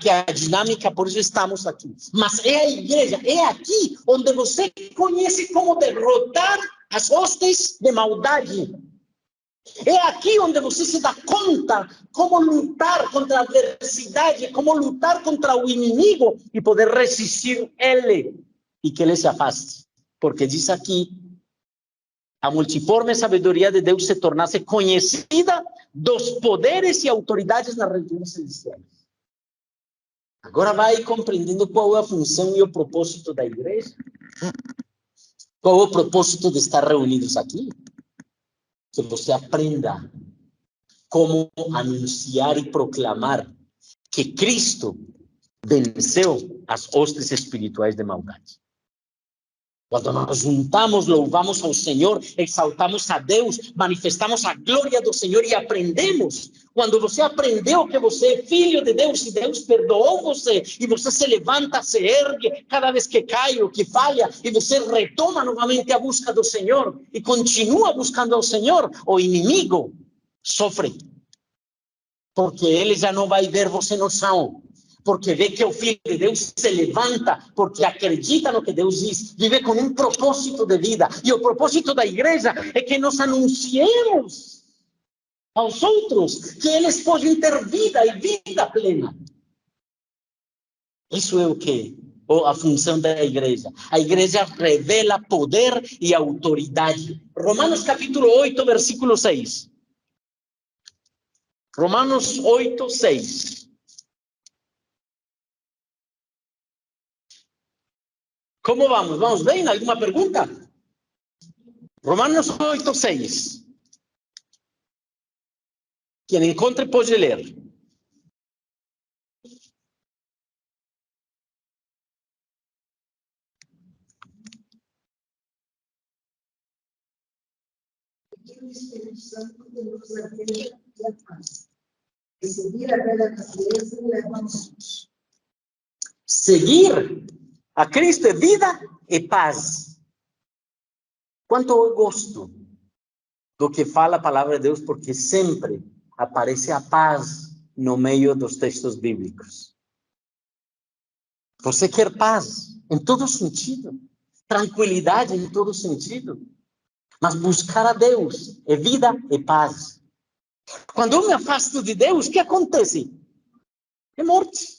[SPEAKER 1] Que a dinâmica, por isso estamos aqui. Mas é a igreja, é aqui onde você conhece como derrotar as hostes de maldade. É aqui onde você se dá conta como lutar contra a adversidade, como lutar contra o inimigo e poder resistir ele e que ele se afaste. Porque diz aqui, a multiforme sabedoria de Deus se tornasse conhecida dos poderes e autoridades nas regiões celestiais. Agora vai compreendendo qual é a função e o propósito da igreja? Qual é o propósito de estar reunidos aqui? Que você aprenda como anunciar e proclamar que Cristo venceu as hostes espirituais de maldade. Quando nós juntamos, louvamos ao Senhor, exaltamos a Deus, manifestamos a glória do Senhor e aprendemos. Quando você aprendeu que você é filho de Deus e Deus perdoou você, e você se levanta, se ergue cada vez que cai ou que falha, e você retoma novamente a busca do Senhor e continua buscando ao Senhor, o inimigo sofre. Porque ele já não vai ver você no chão. Porque vê que o Filho de Deus se levanta, porque acredita no que Deus diz, vive com um propósito de vida. E o propósito da igreja é que nós anunciemos aos outros que eles podem ter vida e vida plena. Isso é o que? A função da igreja. A igreja revela poder e autoridade. Romanos capítulo 8, versículo 6. Romanos 8, 6. Como vamos? ¿Vamos bem? ¿Alguma pergunta? Romanos 8, 6. Quem encontre pode ler.
[SPEAKER 3] Que o Espírito Santo nos ajude a paz. Seguir a velha natureza e levamos.
[SPEAKER 1] Seguir a Cristo é vida e paz. Quanto eu gosto do que fala a palavra de Deus, porque sempre aparece a paz no meio dos textos bíblicos. Você quer paz em todo sentido, tranquilidade em todo sentido, mas buscar a Deus é vida e paz. Quando eu me afasto de Deus, o que acontece? É morte.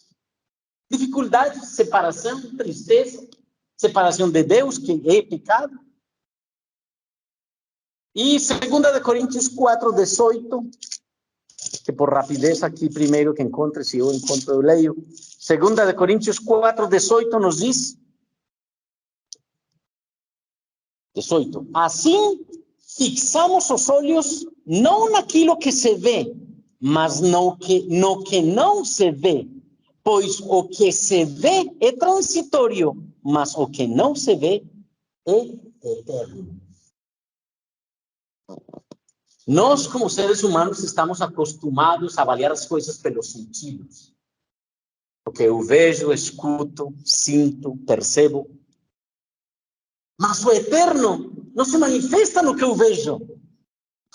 [SPEAKER 1] Dificuldade, separação, tristeza, separação de Deus, que é pecado. E 2 Coríntios 4, 18, que por rapidez aqui primeiro que encontre, se eu encontro eu leio. 2 Coríntios 4, 18 nos diz, 18, assim fixamos os olhos não naquilo que se vê, mas no que não se vê. Pois o que se vê é transitório, mas o que não se vê é eterno. Nós, como seres humanos, estamos acostumados a avaliar as coisas pelos sentidos. Porque eu vejo, escuto, sinto, percebo. Mas o eterno não se manifesta no que eu vejo.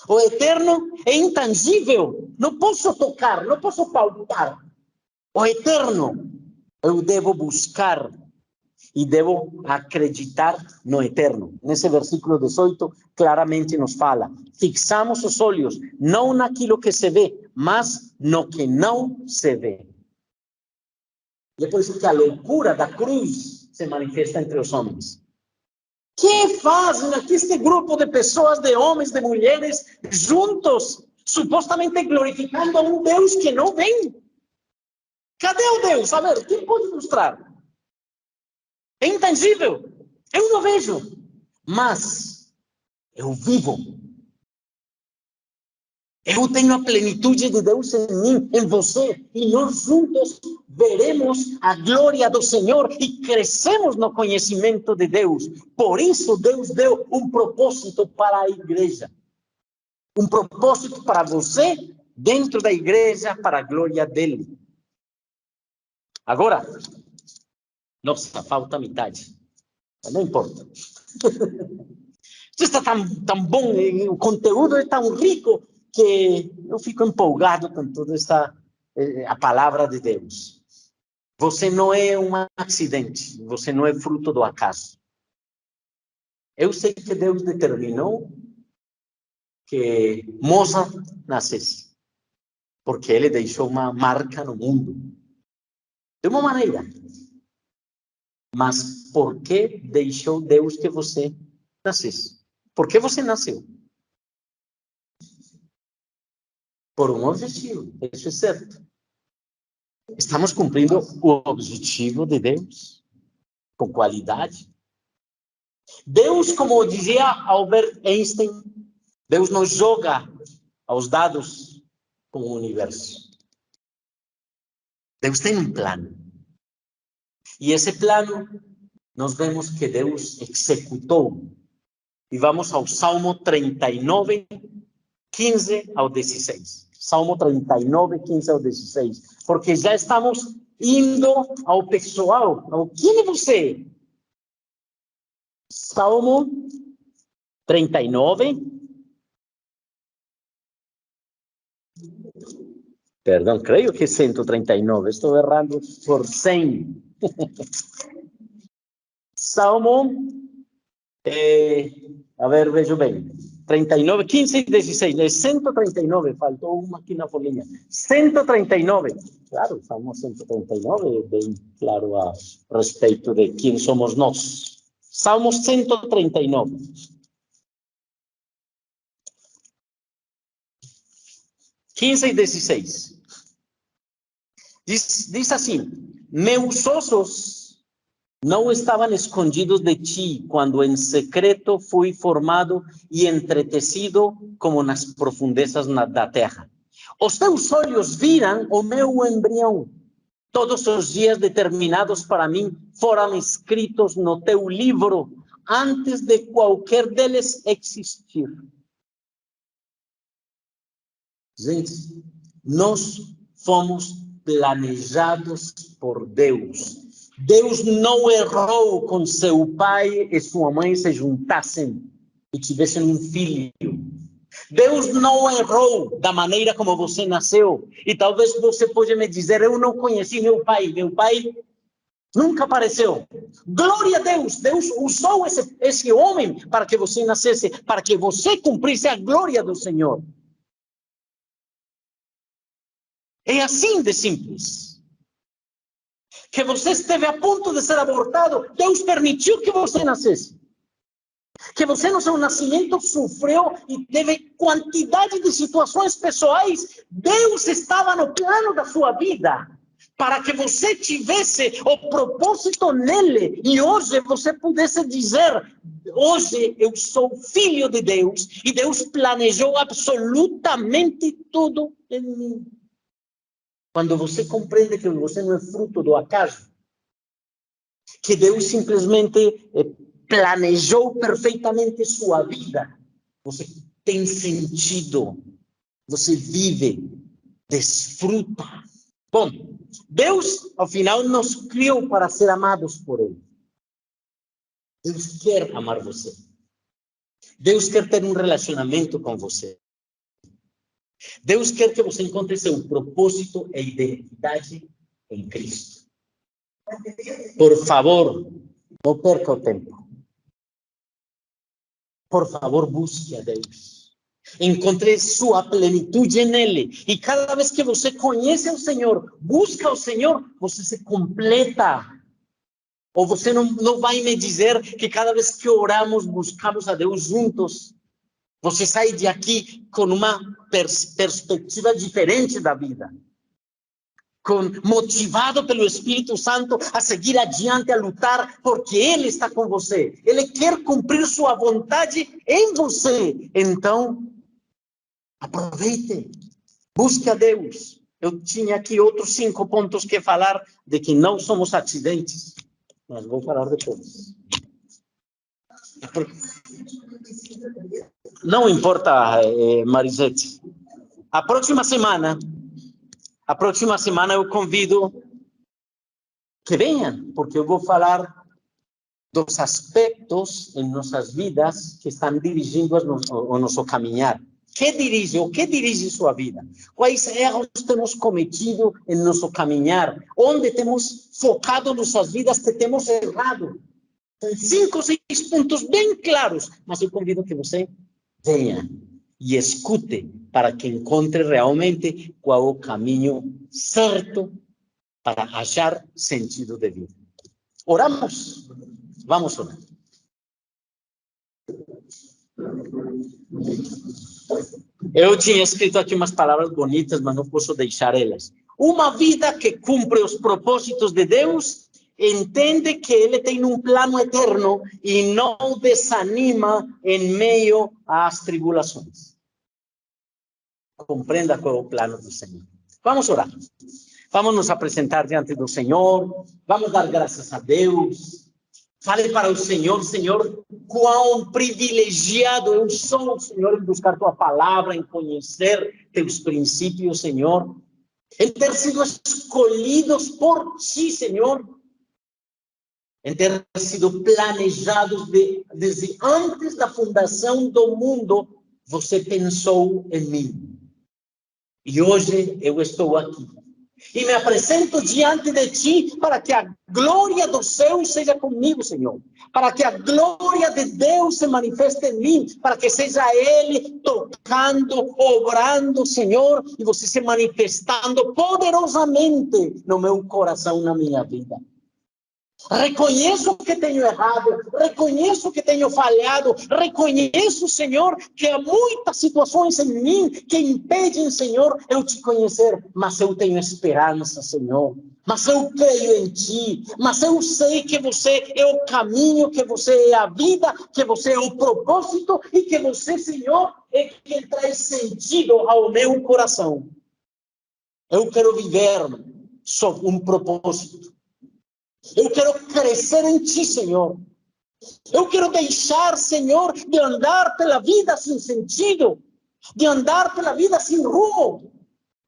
[SPEAKER 1] O eterno é intangível. Não posso tocar, não posso palpar. O eterno, eu devo buscar e devo acreditar no eterno. Nesse versículo 18, claramente nos fala: fixamos os olhos não naquilo que se vê, mas no que não se vê. E é por isso que a loucura da cruz se manifesta entre os homens. Que fazem aqui este grupo de pessoas, de homens, de mulheres, juntos, supostamente glorificando a um Deus que não vem? Cadê o Deus? A ver, quem pode mostrar? É intangível. Eu não vejo, mas eu vivo. Eu tenho a plenitude de Deus em mim, em você, e nós juntos veremos a glória do Senhor e crescemos no conhecimento de Deus. Por isso, Deus deu um propósito para a igreja. Um propósito para você, dentro da igreja, para a glória dele. Agora, nossa, falta metade. Não importa. Isso está tão bom, o conteúdo é tão rico, que eu fico empolgado com toda a palavra de Deus. Você não é um acidente, você não é fruto do acaso. Eu sei que Deus determinou que Mozart nascesse, porque ele deixou uma marca no mundo, de uma maneira. Mas por que deixou Deus que você nascesse? Por que você nasceu? Por um objetivo, isso é certo. Estamos cumprindo o objetivo de Deus, com qualidade. Deus, como dizia Albert Einstein, Deus não joga aos dados com o universo. Deus tem um plano. E esse plano, nós vemos que Deus executou. E vamos ao Salmo 39, 15 ao 16. Salmo 39, 15 ao 16. Porque já estamos indo ao pessoal. Ao quem é você? Salmo 39. Perdão, creio que 139. Estou errando por 100. Salmo, a ver, vejo bem. 39, 15 e 16, é 139, faltou uma aqui na folhinha. 139, claro, Salmo 139, é bem claro a respeito de quem somos nós. Salmo 139. Quinze e 16. Diz assim: meus ossos não estavam escondidos de ti, quando em secreto fui formado e entretecido como nas profundezas da terra. Os teus olhos viram o meu embrião. Todos os dias determinados para mim foram escritos no teu livro, antes de qualquer deles existir. Gente, nós fomos planejados por Deus. Deus não errou com seu pai e sua mãe se juntassem e tivessem um filho. Deus não errou da maneira como você nasceu. E talvez você pode me dizer: eu não conheci meu pai nunca apareceu. Glória a Deus, Deus usou esse homem para que você nascesse, para que você cumprisse a glória do Senhor. É assim de simples. Que você esteve a ponto de ser abortado, Deus permitiu que você nascesse. Que você no seu nascimento sofreu e teve quantidade de situações pessoais. Deus estava no plano da sua vida, para que você tivesse o propósito nele. E hoje você pudesse dizer: hoje eu sou filho de Deus, e Deus planejou absolutamente tudo em mim. Quando você compreende que você não é fruto do acaso, que Deus simplesmente planejou perfeitamente sua vida, você tem sentido. Você vive, desfruta. Bom, Deus, ao final, nos criou para ser amados por Ele. Deus quer amar você. Deus quer ter um relacionamento com você. Deus quer que você encontre seu propósito e identidade em Cristo. Por favor, não perca o tempo. Por favor, busque a Deus. Encontre sua plenitude nele. E cada vez que você conhece o Senhor, busca o Senhor, você se completa. Ou você não vai me dizer que cada vez que oramos, buscamos a Deus juntos, você sai de aqui com uma perspectiva diferente da vida. Motivado pelo Espírito Santo a seguir adiante, a lutar, porque Ele está com você. Ele quer cumprir sua vontade em você. Então, aproveite, busque a Deus. Eu tinha aqui outros 5 pontos que falar de que não somos acidentes, mas vou falar depois. Não importa, Marisete. A próxima semana eu convido que venham, porque eu vou falar dos aspectos em nossas vidas que estão dirigindo o nosso caminhar. O que dirige sua vida? Quais erros temos cometido em nosso caminhar? Onde temos focado nossas vidas que temos errado? São 5 ou 6 pontos bem claros, mas eu convido que você venha e escute para que encontre realmente qual é o caminho certo para achar sentido de vida. Oramos? Vamos orar. Eu tinha escrito aqui umas palavras bonitas, mas não posso deixar elas. Uma vida que cumpre os propósitos de Deus, entende que Ele tem um plano eterno e não desanima em meio às tribulações. Compreenda qual é o plano do Senhor. Vamos orar. Vamos nos apresentar diante do Senhor. Vamos dar graças a Deus. Fale para o Senhor, Senhor, quão privilegiado eu sou, Senhor, em buscar Tua palavra, em conhecer Teus princípios, Senhor, em ter sido escolhidos por Ti, Senhor, em ter sido planejados desde antes da fundação do mundo. Você pensou em mim. E hoje eu estou aqui. E me apresento diante de Ti para que a glória do céu seja comigo, Senhor. Para que a glória de Deus se manifeste em mim. Para que seja Ele tocando, obrando, Senhor. E você se manifestando poderosamente no meu coração, na minha vida. Reconheço que tenho errado, reconheço que tenho falhado, reconheço, Senhor, que há muitas situações em mim que impedem, Senhor, eu Te conhecer, mas eu tenho esperança, Senhor, mas eu creio em Ti, mas eu sei que Você é o caminho, que Você é a vida, que Você é o propósito e que Você, Senhor, é quem traz sentido ao meu coração. Eu quero viver sob um propósito. Eu quero crescer em Ti, Senhor. Eu quero deixar, Senhor, de andar pela vida sem sentido, de andar pela vida sem rumo.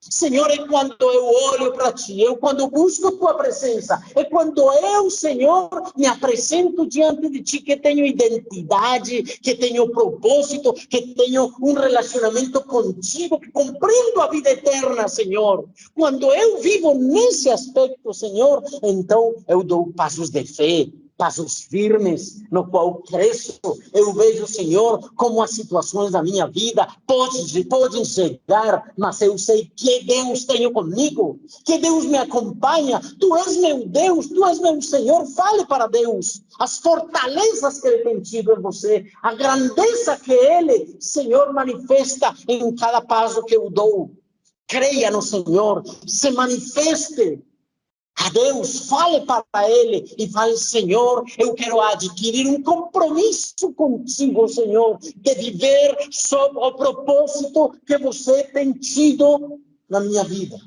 [SPEAKER 1] Senhor, é quando eu olho para Ti, é quando busco Tua presença, é quando eu, Senhor, me apresento diante de Ti, que tenho identidade, que tenho propósito, que tenho um relacionamento contigo, que compreendo a vida eterna, Senhor. Quando eu vivo nesse aspecto, Senhor, então eu dou passos de fé, passos firmes, no qual cresço. Eu vejo, Senhor, como as situações da minha vida podem chegar, mas eu sei que Deus tem comigo, que Deus me acompanha. Tu és meu Deus, Tu és meu Senhor. Fale para Deus as fortalezas que Ele tem tido em você, a grandeza que Ele, Senhor, manifesta em cada passo que eu dou. Creia no Senhor, se manifeste a Deus, fale para Ele e fale: Senhor, eu quero adquirir um compromisso contigo, Senhor, de viver sob o propósito que Você tem tido na minha vida.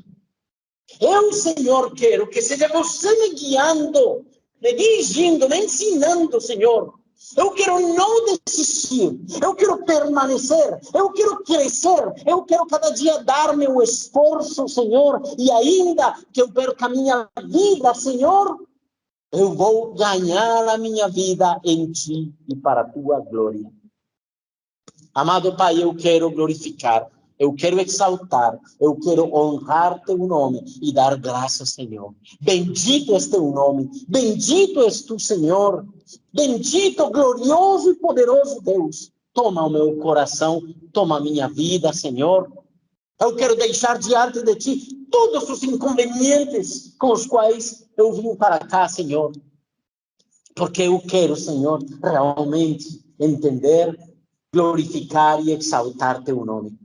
[SPEAKER 1] Eu, Senhor, quero que seja Você me guiando, me dirigindo, me ensinando, Senhor, Eu quero não desistir, eu quero permanecer, eu quero crescer, eu quero cada dia dar meu esforço, Senhor, e ainda que eu perca a minha vida, Senhor, eu vou ganhar a minha vida em Ti e para a Tua glória. Amado Pai, eu quero glorificar, eu quero exaltar, eu quero honrar Teu nome e dar graças, Senhor. Bendito és Teu nome, bendito és Tu, Senhor. Bendito, glorioso e poderoso Deus. Toma o meu coração, toma a minha vida, Senhor. Eu quero deixar diante de Ti todos os inconvenientes com os quais eu vim para cá, Senhor. Porque eu quero, Senhor, realmente entender, glorificar e exaltar Teu nome.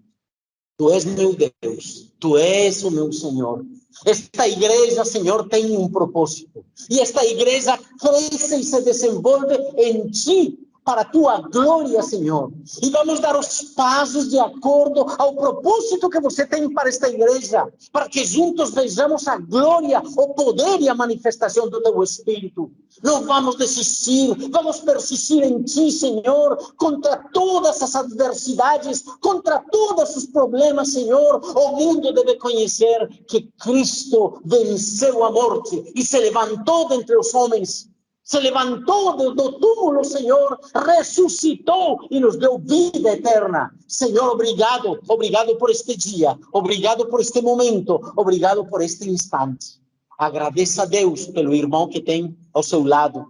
[SPEAKER 1] Tu és meu Deus, Tu és o meu Senhor. Esta igreja, Senhor, tem um propósito. E esta igreja cresce e se desenvolve em Ti, para a Tua glória, Senhor. E vamos dar os passos de acordo ao propósito que você tem para esta igreja, para que juntos vejamos a glória, o poder e a manifestação do Teu Espírito. Não vamos desistir, vamos persistir em Ti, Senhor, contra todas as adversidades, contra todos os problemas, Senhor. O mundo deve conhecer que Cristo venceu a morte e se levantou dentre os homens. Se levantou do túmulo, Senhor, ressuscitou e nos deu vida eterna. Senhor, obrigado, obrigado por este dia, obrigado por este momento, obrigado por este instante. Agradeça a Deus pelo irmão que tem ao seu lado.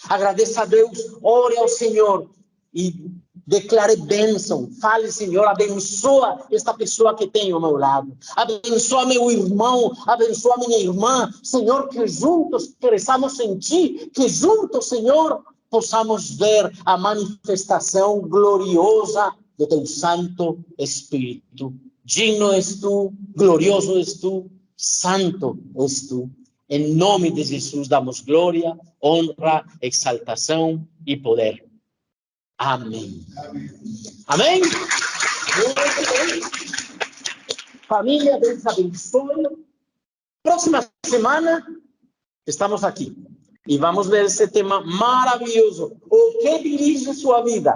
[SPEAKER 1] Agradeça a Deus, ore ao Senhor e declare bênção. Fale, Senhor, abençoa esta pessoa que tem ao meu lado. Abençoa meu irmão, abençoa minha irmã. Senhor, que juntos cresçamos em Ti, que juntos, Senhor, possamos ver a manifestação gloriosa do Teu Santo Espírito. Digno és Tu, glorioso és Tu, santo és Tu. Em nome de Jesus damos glória, honra, exaltação e poder. Amém. Amém? Muito bem. Família, Deus abençoe. Próxima semana estamos aqui. E vamos ver esse tema maravilhoso. O que dirige sua vida?